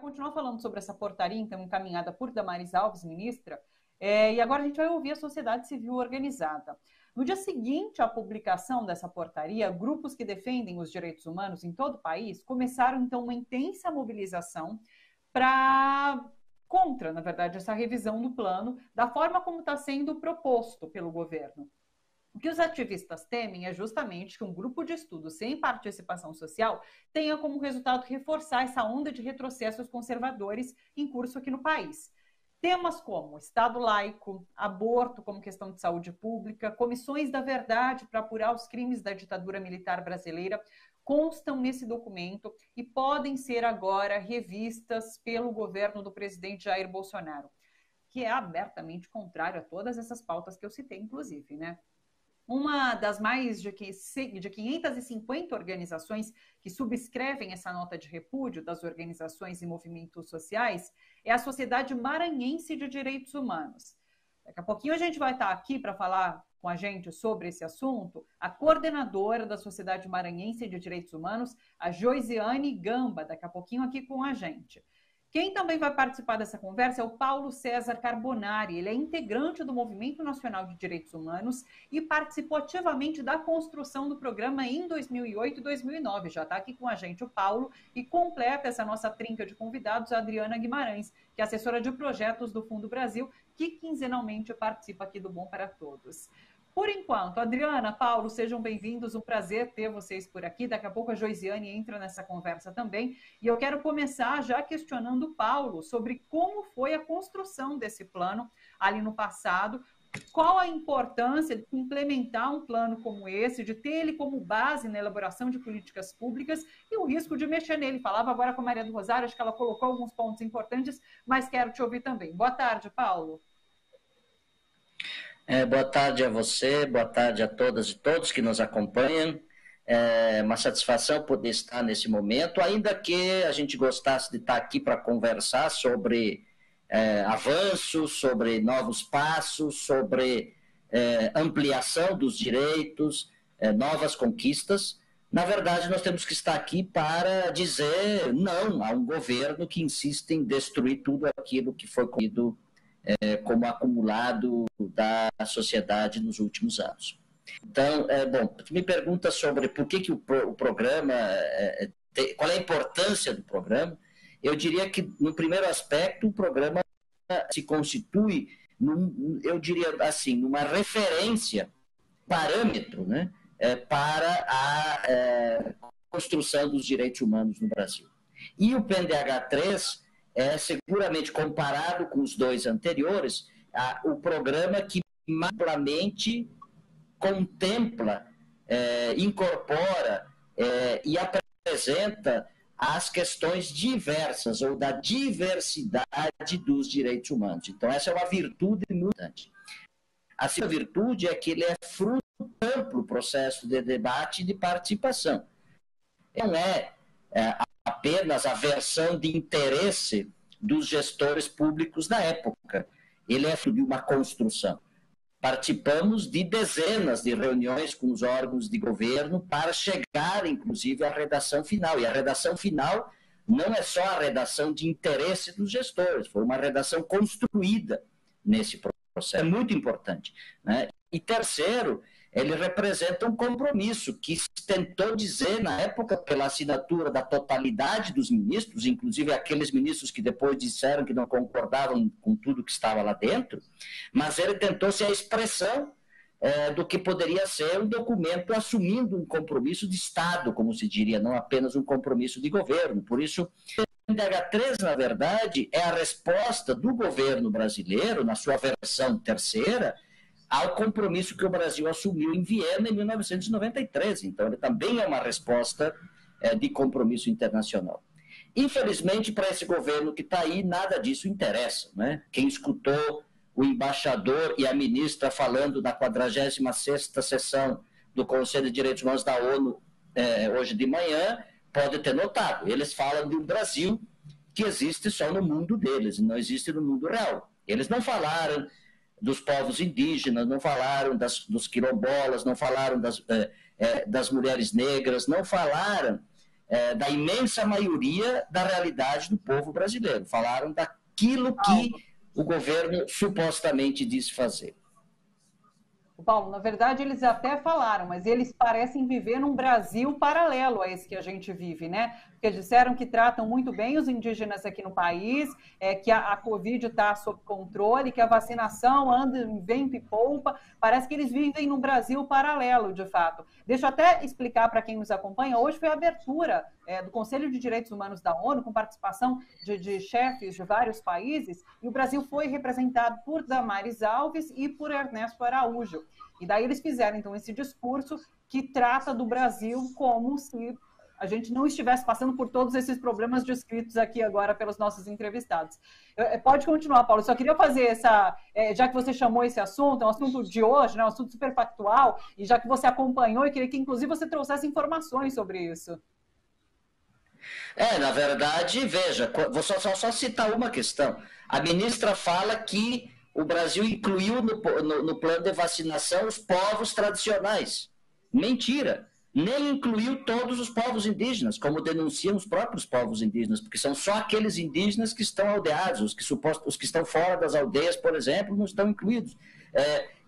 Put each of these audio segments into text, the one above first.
continuar falando sobre essa portaria, então, encaminhada por Damares Alves, ministra, e agora a gente vai ouvir a sociedade civil organizada. No dia seguinte à publicação dessa portaria, grupos que defendem os direitos humanos em todo o país começaram, então, uma intensa mobilização contra, na verdade, essa revisão do plano, da forma como está sendo proposto pelo governo. O que os ativistas temem é justamente que um grupo de estudo sem participação social tenha como resultado reforçar essa onda de retrocessos conservadores em curso aqui no país. Temas como Estado laico, aborto como questão de saúde pública, comissões da verdade para apurar os crimes da ditadura militar brasileira constam nesse documento e podem ser agora revistas pelo governo do presidente Jair Bolsonaro, que é abertamente contrário a todas essas pautas que eu citei, inclusive, né? Uma das mais de 550 organizações que subscrevem essa nota de repúdio das organizações e movimentos sociais é a Sociedade Maranhense de Direitos Humanos. Daqui a pouquinho a gente vai estar aqui para falar com a gente sobre esse assunto, a coordenadora da Sociedade Maranhense de Direitos Humanos, a Joisiane Gamba, daqui a pouquinho aqui com a gente. Quem também vai participar dessa conversa é o Paulo César Carbonari. Ele é integrante do Movimento Nacional de Direitos Humanos e participou ativamente da construção do programa em 2008 e 2009. Já está aqui com a gente o Paulo e completa essa nossa trinca de convidados a Adriana Guimarães, que é assessora de projetos do Fundo Brasil, que quinzenalmente participa aqui do Bom para Todos. Por enquanto, Adriana, Paulo, sejam bem-vindos, um prazer ter vocês por aqui. Daqui a pouco a Joisiane entra nessa conversa também. E eu quero começar já questionando o Paulo sobre como foi a construção desse plano ali no passado, qual a importância de implementar um plano como esse, de ter ele como base na elaboração de políticas públicas e o risco de mexer nele. Falava agora com a Maria do Rosário, acho que ela colocou alguns pontos importantes, mas quero te ouvir também. Boa tarde, Paulo. Boa tarde a você, boa tarde a todas e todos que nos acompanham. É uma satisfação poder estar nesse momento, ainda que a gente gostasse de estar aqui para conversar sobre avanços, sobre novos passos, sobre ampliação dos direitos, novas conquistas. Na verdade, nós temos que estar aqui para dizer não a um governo que insiste em destruir tudo aquilo que foi construído como acumulado da sociedade nos últimos anos. Então, bom, tu me pergunta sobre por que o programa, qual é a importância do programa. Eu diria que, no primeiro aspecto, o programa se constitui, eu diria assim, numa referência, parâmetro, né, para a construção dos direitos humanos no Brasil. E o PNDH3 seguramente, comparado com os dois anteriores, o programa que mais amplamente contempla, incorpora e apresenta as questões diversas ou da diversidade dos direitos humanos. Então, essa é uma virtude muito importante. A segunda virtude é que ele é fruto do amplo processo de debate e de participação. Não é apenas a versão de interesse dos gestores públicos da época. Ele é fruto de uma construção. Participamos de dezenas de reuniões com os órgãos de governo para chegar, inclusive, à redação final. E a redação final não é só a redação de interesse dos gestores, foi uma redação construída nesse processo. É muito importante, né? E terceiro, ele representa um compromisso que se tentou dizer na época pela assinatura da totalidade dos ministros, inclusive aqueles ministros que depois disseram que não concordavam com tudo que estava lá dentro, mas ele tentou ser a expressão do que poderia ser um documento assumindo um compromisso de Estado, como se diria, não apenas um compromisso de governo. Por isso, o NDH3, na verdade, é a resposta do governo brasileiro, na sua versão terceira, ao compromisso que o Brasil assumiu em Viena em 1993. Então, ele também é uma resposta de compromisso internacional. Infelizmente, para esse governo que está aí, nada disso interessa, né? Quem escutou o embaixador e a ministra falando da 46ª sessão do Conselho de Direitos Humanos da ONU hoje de manhã, pode ter notado. Eles falam de um Brasil que existe só no mundo deles, não existe no mundo real. Eles não falaram dos povos indígenas, não falaram dos quilombolas, não falaram das mulheres negras, não falaram da imensa maioria da realidade do povo brasileiro. Falaram daquilo que o governo supostamente disse fazer. Paulo, na verdade, eles até falaram, mas eles parecem viver num Brasil paralelo a esse que a gente vive, né? Porque disseram que tratam muito bem os indígenas aqui no país, que a Covid está sob controle, que a vacinação anda em vento e polpa. Parece que eles vivem num Brasil paralelo, de fato. Deixa eu até explicar para quem nos acompanha. Hoje foi a abertura do Conselho de Direitos Humanos da ONU, com participação de chefes de vários países, e o Brasil foi representado por Damares Alves e por Ernesto Araújo. E daí eles fizeram, então, esse discurso que trata do Brasil como se a gente não estivesse passando por todos esses problemas descritos aqui agora pelos nossos entrevistados. Pode continuar, Paulo. Eu só queria fazer essa... já que você chamou esse assunto, é um assunto de hoje, né, um assunto super factual, e já que você acompanhou, eu queria que, inclusive, você trouxesse informações sobre isso. Na verdade, veja, vou só citar uma questão. A ministra fala que o Brasil incluiu no plano de vacinação os povos tradicionais. Mentira! Nem incluiu todos os povos indígenas, como denunciam os próprios povos indígenas, porque são só aqueles indígenas que estão aldeados, os que estão fora das aldeias, por exemplo, não estão incluídos.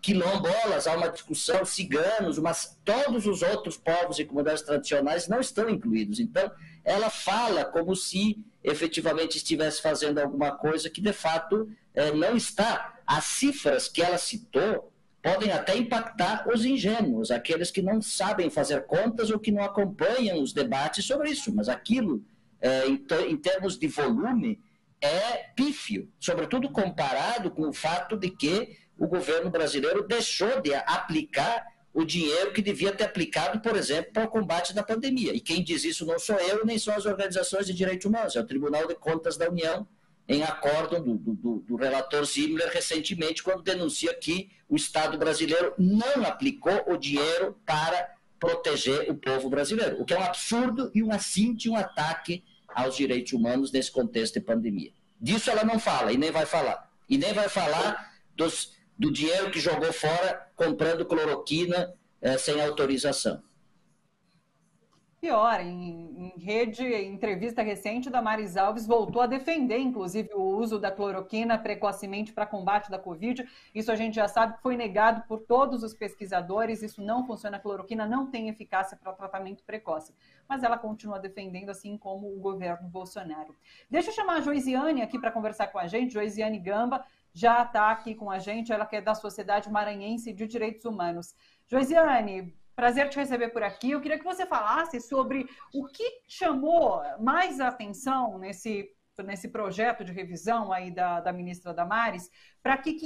Quilombolas, há uma discussão, ciganos, mas todos os outros povos e comunidades tradicionais não estão incluídos. Então, ela fala como se efetivamente estivesse fazendo alguma coisa que, de fato, não está. As cifras que ela citou podem até impactar os ingênuos, aqueles que não sabem fazer contas ou que não acompanham os debates sobre isso, mas aquilo, em termos de volume, é pífio, sobretudo comparado com o fato de que o governo brasileiro deixou de aplicar o dinheiro que devia ter aplicado, por exemplo, para o combate da pandemia. E quem diz isso não sou eu, nem são as organizações de direitos humanos, é o Tribunal de Contas da União, em acórdão do relator Zimmer recentemente, quando denuncia que o Estado brasileiro não aplicou o dinheiro para proteger o povo brasileiro, o que é um absurdo e um assinte, um ataque aos direitos humanos nesse contexto de pandemia. Disso ela não fala e nem vai falar. E nem vai falar do dinheiro que jogou fora comprando cloroquina sem autorização. Pior, em entrevista recente, Damares Alves voltou a defender, inclusive, o uso da cloroquina precocemente para combate da Covid. Isso a gente já sabe que foi negado por todos os pesquisadores, isso não funciona, a cloroquina não tem eficácia para tratamento precoce. Mas ela continua defendendo, assim como o governo Bolsonaro. Deixa eu chamar a Joisiane aqui para conversar com a gente. Joisiane Gamba já está aqui com a gente, ela que é da Sociedade Maranhense de Direitos Humanos. Joisiane, prazer te receber por aqui. Eu queria que você falasse sobre o que chamou mais atenção nesse projeto de revisão aí da ministra Damares, para que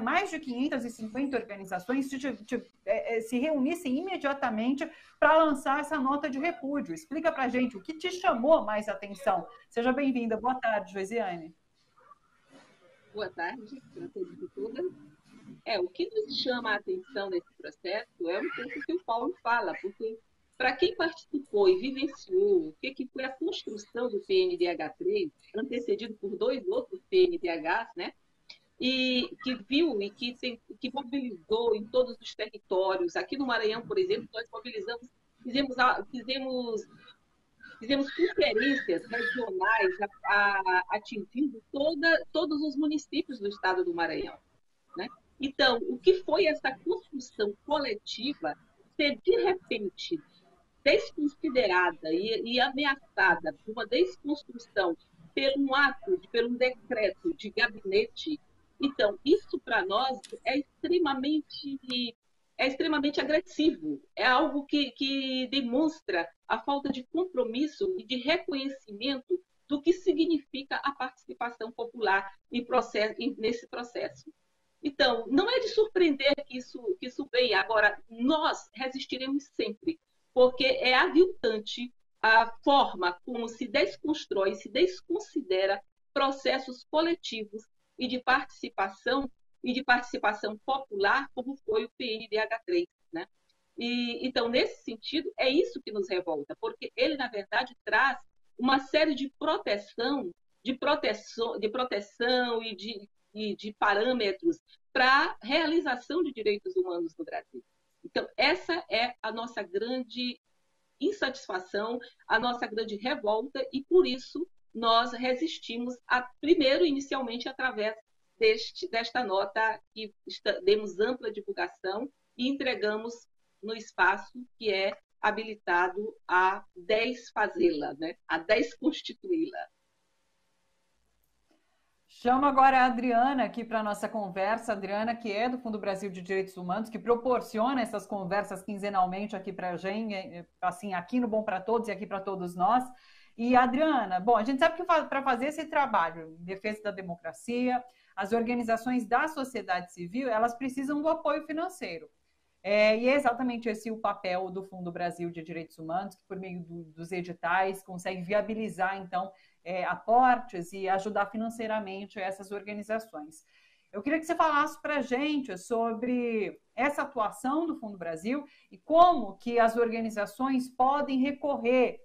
mais de 550 organizações se reunissem imediatamente para lançar essa nota de repúdio. Explica para a gente o que te chamou mais atenção. Seja bem-vinda. Boa tarde, Joisiane. Boa tarde para todos e todas. O que nos chama a atenção nesse processo é um pouco que o Paulo fala, porque para quem participou e vivenciou o que foi a construção do PNDH3, antecedido por 2 outros PNDHs, né? E que viu e que mobilizou em todos os territórios. Aqui no Maranhão, por exemplo, nós mobilizamos, fizemos conferências regionais atingindo todos os municípios do estado do Maranhão, né? Então, o que foi essa construção coletiva ser, de repente, desconsiderada e ameaçada por uma desconstrução pelo um decreto de gabinete? Então, isso para nós é extremamente agressivo. É algo que demonstra a falta de compromisso e de reconhecimento do que significa a participação popular nesse processo. Então, não é de surpreender que isso venha. Agora, nós resistiremos sempre, porque é aviltante a forma como se desconstrói, se desconsidera processos coletivos e de participação popular, como foi o PNDH3, né? Então, nesse sentido, é isso que nos revolta, porque ele, na verdade, traz uma série de proteção e de parâmetros para a realização de direitos humanos no Brasil. Então, essa é a nossa grande insatisfação, a nossa grande revolta, e por isso nós resistimos, primeiro, inicialmente, através desta nota que demos ampla divulgação e entregamos no espaço que é habilitado a 10 fazê-la, né? A 10 constituí-la. Chamo agora a Adriana aqui para a nossa conversa. Adriana, que é do Fundo Brasil de Direitos Humanos, que proporciona essas conversas quinzenalmente aqui para a gente, assim, aqui no Bom para Todos e aqui para todos nós. E, Adriana, bom, a gente sabe que para fazer esse trabalho em defesa da democracia, as organizações da sociedade civil, elas precisam do apoio financeiro. E é exatamente esse o papel do Fundo Brasil de Direitos Humanos, que por meio dos editais consegue viabilizar, então, aportes e ajudar financeiramente essas organizações. Eu queria que você falasse para a gente sobre essa atuação do Fundo Brasil e como que as organizações podem recorrer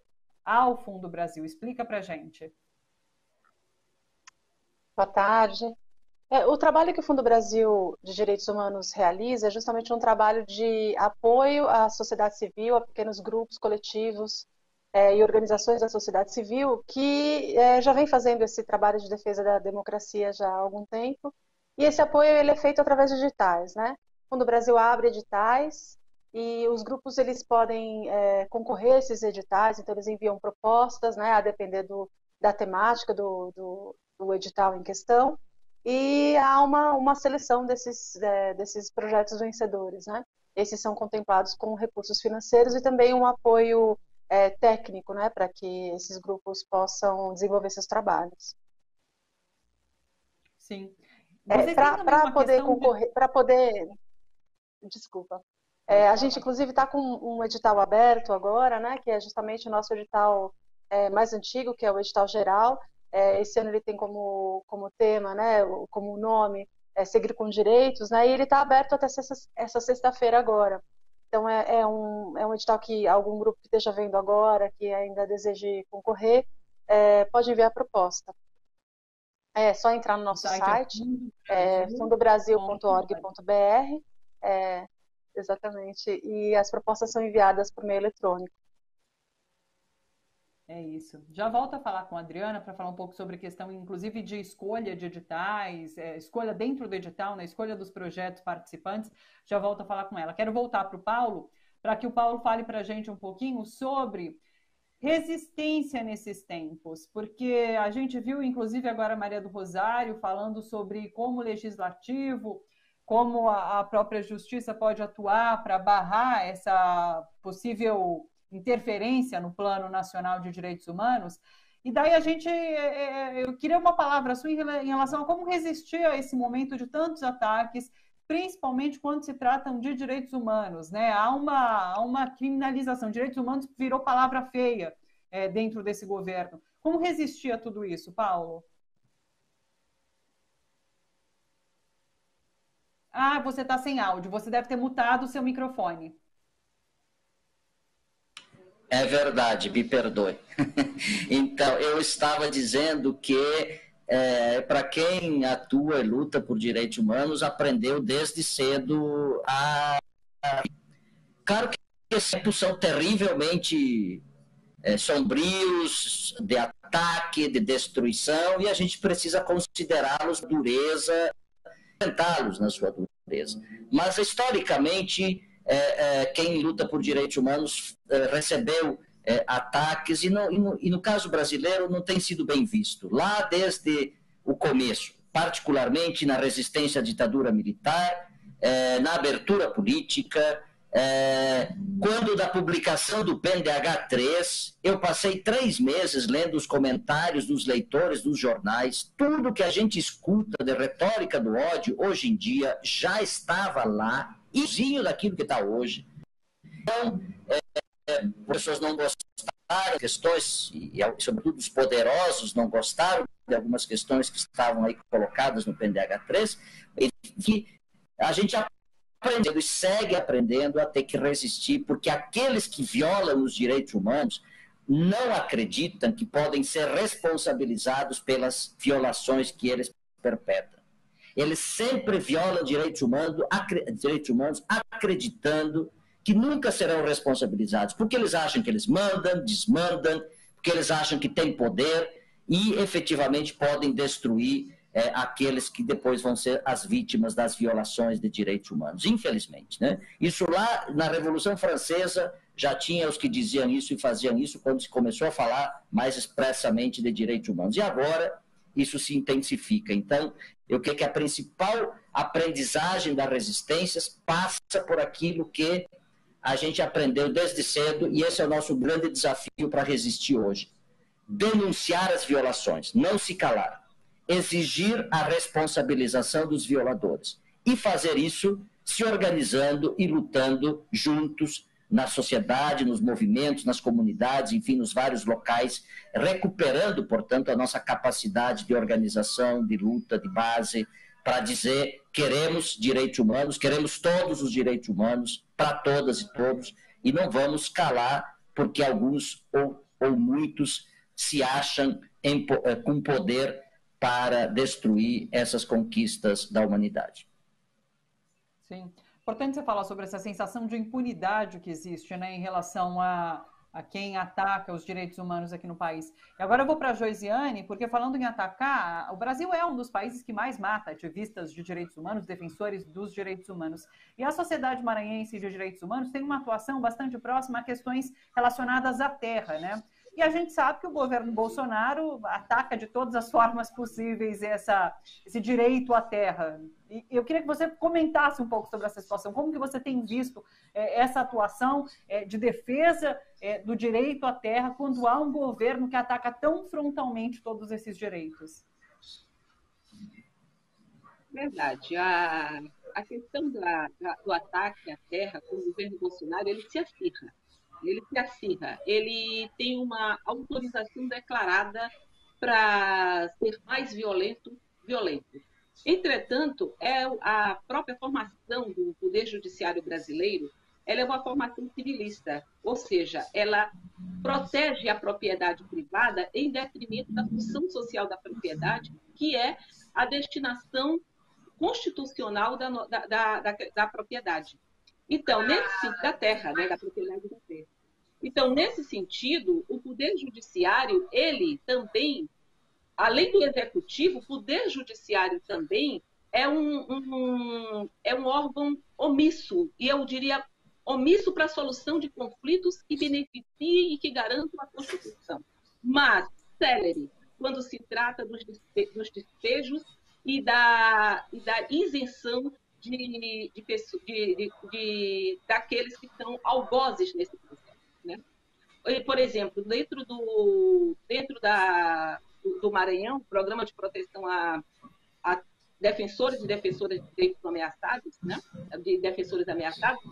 ao Fundo Brasil. Explica para a gente. Boa tarde. O trabalho que o Fundo Brasil de Direitos Humanos realiza é justamente um trabalho de apoio à sociedade civil, a pequenos grupos, coletivos e organizações da sociedade civil que já vem fazendo esse trabalho de defesa da democracia já há algum tempo. E esse apoio ele é feito através de editais, né? O Fundo Brasil abre editais e os grupos eles podem concorrer a esses editais, então eles enviam propostas, né, a depender da temática do edital em questão. E há uma seleção desses projetos vencedores, né? Esses são contemplados com recursos financeiros e também um apoio técnico, né, para que esses grupos possam desenvolver seus trabalhos. Sim. Para poder concorrer, desculpa. A gente, inclusive, está com um edital aberto agora, né, que é justamente o nosso edital mais antigo, que é o edital geral. Esse ano ele tem como tema, né, como nome, Seguir com Direitos, né, e ele está aberto até essa sexta-feira agora. Então, é um edital que algum grupo que esteja vendo agora, que ainda deseje concorrer, pode enviar a proposta. É só entrar no nosso site, fundobrasil.org.br, exatamente, e as propostas são enviadas por meio eletrônico. É isso. Já volto a falar com a Adriana para falar um pouco sobre a questão, inclusive, de escolha de editais, escolha dentro do edital, na escolha dos projetos participantes. Já volto a falar com ela. Quero voltar para o Paulo, para que o Paulo fale para a gente um pouquinho sobre resistência nesses tempos, porque a gente viu, inclusive, agora a Maria do Rosário falando sobre como o legislativo, como a própria justiça pode atuar para barrar essa possível interferência no Plano Nacional de Direitos Humanos. E daí eu queria uma palavra sua em relação a como resistir a esse momento de tantos ataques, principalmente quando se tratam de direitos humanos, né? Há uma criminalização. Direitos humanos virou palavra feia dentro desse governo. Como resistir a tudo isso, Paulo? Ah, você está sem áudio. Você deve ter mutado o seu microfone. É verdade, me perdoe. Então, eu estava dizendo que para quem atua e luta por direitos humanos, aprendeu desde cedo Claro que esses tempos são terrivelmente sombrios, de ataque, de destruição, e a gente precisa considerá-los dureza, enfrentá-los na sua dureza. Mas, historicamente, quem luta por direitos humanos recebeu ataques e no caso brasileiro não tem sido bem visto. Lá desde o começo, particularmente na resistência à ditadura militar, na abertura política, quando da publicação do PNDH3, eu passei 3 meses lendo os comentários dos leitores dos jornais. Tudo que a gente escuta de retórica do ódio hoje em dia já estava lá, igualzinho daquilo que está hoje. Então, as pessoas não gostaram de questões, e sobretudo os poderosos não gostaram de algumas questões que estavam aí colocadas no PNDH3, e que a gente aprendendo e segue aprendendo a ter que resistir, porque aqueles que violam os direitos humanos não acreditam que podem ser responsabilizados pelas violações que eles perpetram. Eles sempre violam direitos humanos acreditando que nunca serão responsabilizados, porque eles acham que eles mandam, desmandam, porque eles acham que têm poder e efetivamente podem destruir aqueles que depois vão ser as vítimas das violações de direitos humanos, infelizmente, né? Isso lá na Revolução Francesa já tinha os que diziam isso e faziam isso quando se começou a falar mais expressamente de direitos humanos. E agora isso se intensifica. Então, eu creio que a principal aprendizagem das resistências passa por aquilo que a gente aprendeu desde cedo, e esse é o nosso grande desafio para resistir hoje. Denunciar as violações, não se calar. Exigir a responsabilização dos violadores. E fazer isso se organizando e lutando juntos na sociedade, nos movimentos, nas comunidades, enfim, nos vários locais, recuperando, portanto, a nossa capacidade de organização, de luta, de base, para dizer: queremos direitos humanos, queremos todos os direitos humanos, para todas e todos, e não vamos calar porque alguns ou muitos se acham com poder para destruir essas conquistas da humanidade. Sim. Importante você falar sobre essa sensação de impunidade que existe, né, em relação a quem ataca os direitos humanos aqui no país. E agora eu vou para a Joisiane, porque falando em atacar, o Brasil é um dos países que mais mata ativistas de direitos humanos, defensores dos direitos humanos. E a Sociedade Maranhense de Direitos Humanos tem uma atuação bastante próxima a questões relacionadas à terra, né? E a gente sabe que o governo Bolsonaro ataca de todas as formas possíveis esse direito à terra. E eu queria que você comentasse um pouco sobre essa situação. Como que você tem visto essa atuação de defesa do direito à terra quando há um governo que ataca tão frontalmente todos esses direitos? Verdade. A questão do ataque à terra com o governo Bolsonaro, ele se acirra. Ele tem uma autorização declarada para ser mais violento. Entretanto, a própria formação do Poder Judiciário brasileiro, ela é uma formação civilista, ou seja, ela protege a propriedade privada em detrimento da função social da propriedade, que é a destinação constitucional da propriedade. Então, da terra, né, da propriedade da terra. Então, nesse sentido, o Poder Judiciário, ele também, além do Executivo, o Poder Judiciário também é um órgão omisso, e eu diria omisso para a solução de conflitos que beneficiem e que garantam a Constituição. Mas, célere, quando se trata dos despejos e da isenção daqueles que são algozes nesse processo. Né? Por exemplo, dentro do Maranhão, o Programa de Proteção a defensores e defensoras de direitos ameaçados, né? De defensores ameaçados,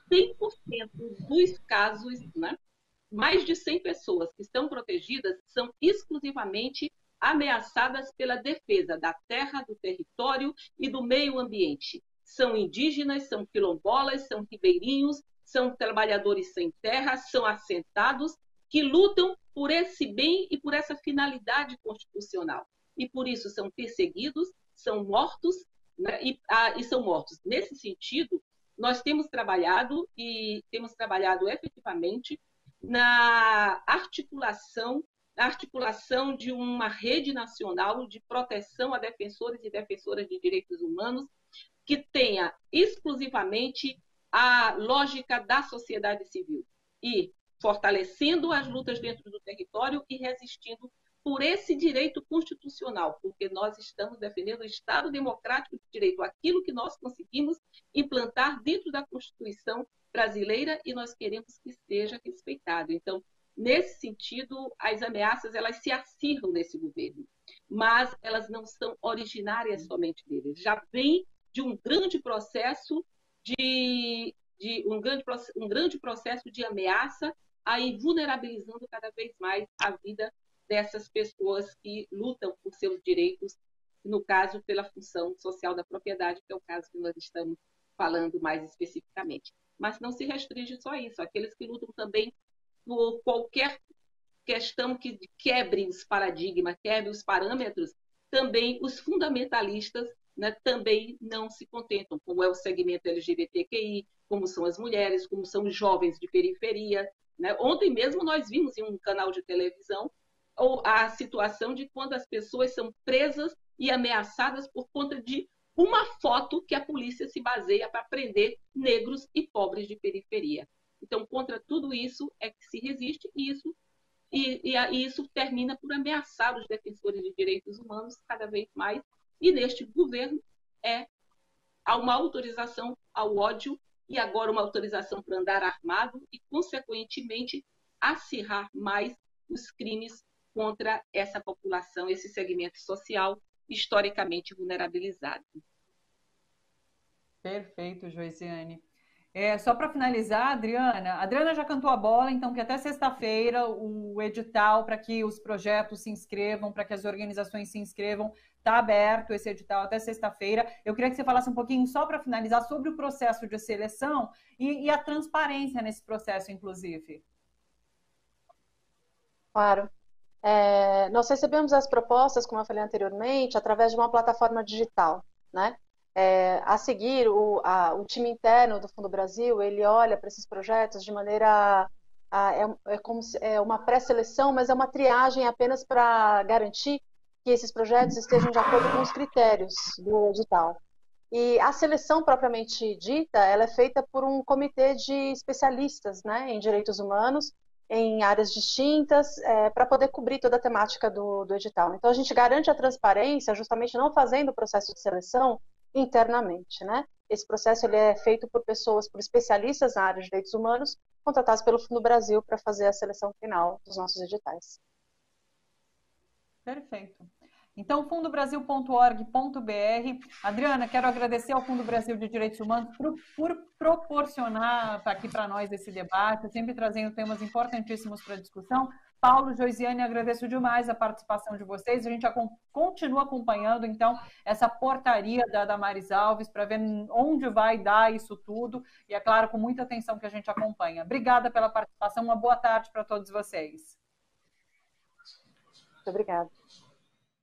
100% dos casos, né? Mais de 100 pessoas que estão protegidas são exclusivamente ameaçadas pela defesa da terra, do território e do meio ambiente. São indígenas, são quilombolas, são ribeirinhos, são trabalhadores sem terra, são assentados, que lutam por esse bem e por essa finalidade constitucional. E por isso são perseguidos, são mortos, né? E são mortos. Nesse sentido, nós temos trabalhado efetivamente na articulação de uma rede nacional de proteção a defensores e defensoras de direitos humanos que tenha exclusivamente a lógica da sociedade civil e fortalecendo as lutas dentro do território e resistindo por esse direito constitucional, porque nós estamos defendendo o Estado democrático de direito, aquilo que nós conseguimos implantar dentro da Constituição brasileira e nós queremos que seja respeitado. Então, nesse sentido, as ameaças elas se acirram nesse governo, mas elas não são originárias somente dele. Já vem de um grande processo um grande processo de ameaça, aí vulnerabilizando cada vez mais a vida dessas pessoas que lutam por seus direitos, no caso, pela função social da propriedade, que é o caso que nós estamos falando mais especificamente. Mas não se restringe só a isso. Aqueles que lutam também por qualquer questão que quebre os paradigmas, quebre os parâmetros, também os fundamentalistas, né, também não se contentam, como é o segmento LGBTQI, como são as mulheres, como são os jovens de periferia, né? Ontem mesmo nós vimos em um canal de televisão a situação de quando as pessoas são presas e ameaçadas por conta de uma foto que a polícia se baseia para prender negros e pobres de periferia. Então, contra tudo isso é que se resiste e isso termina por ameaçar os defensores de direitos humanos cada vez mais. E neste governo há uma autorização ao ódio e agora uma autorização para andar armado e, consequentemente, acirrar mais os crimes contra essa população, esse segmento social historicamente vulnerabilizado. Perfeito, Joiciane. Só para finalizar, a Adriana já cantou a bola, então que até sexta-feira o edital para que os projetos se inscrevam, para que as organizações se inscrevam, está aberto esse edital até sexta-feira. Eu queria que você falasse um pouquinho, só para finalizar, sobre o processo de seleção e a transparência nesse processo, inclusive. Claro. Nós recebemos as propostas, como eu falei anteriormente, através de uma plataforma digital, né? A seguir, o time interno do Fundo Brasil, ele olha para esses projetos de maneira... como uma pré-seleção, mas é uma triagem apenas para garantir que esses projetos estejam de acordo com os critérios do edital. E a seleção propriamente dita, ela é feita por um comitê de especialistas, né, em direitos humanos, em áreas distintas, para poder cobrir toda a temática do edital. Então, a gente garante a transparência justamente não fazendo o processo de seleção internamente, né? Esse processo ele é feito por pessoas, por especialistas na área de direitos humanos, contratados pelo Fundo Brasil para fazer a seleção final dos nossos editais. Perfeito. Então, fundobrasil.org.br. Adriana, quero agradecer ao Fundo Brasil de Direitos Humanos por proporcionar aqui para nós esse debate, sempre trazendo temas importantíssimos para a discussão. Paulo, Joiciane, agradeço demais a participação de vocês. A gente continua acompanhando, então, essa portaria da Damares Alves para ver onde vai dar isso tudo. E, é claro, com muita atenção que a gente acompanha. Obrigada pela participação. Uma boa tarde para todos vocês. Muito obrigada.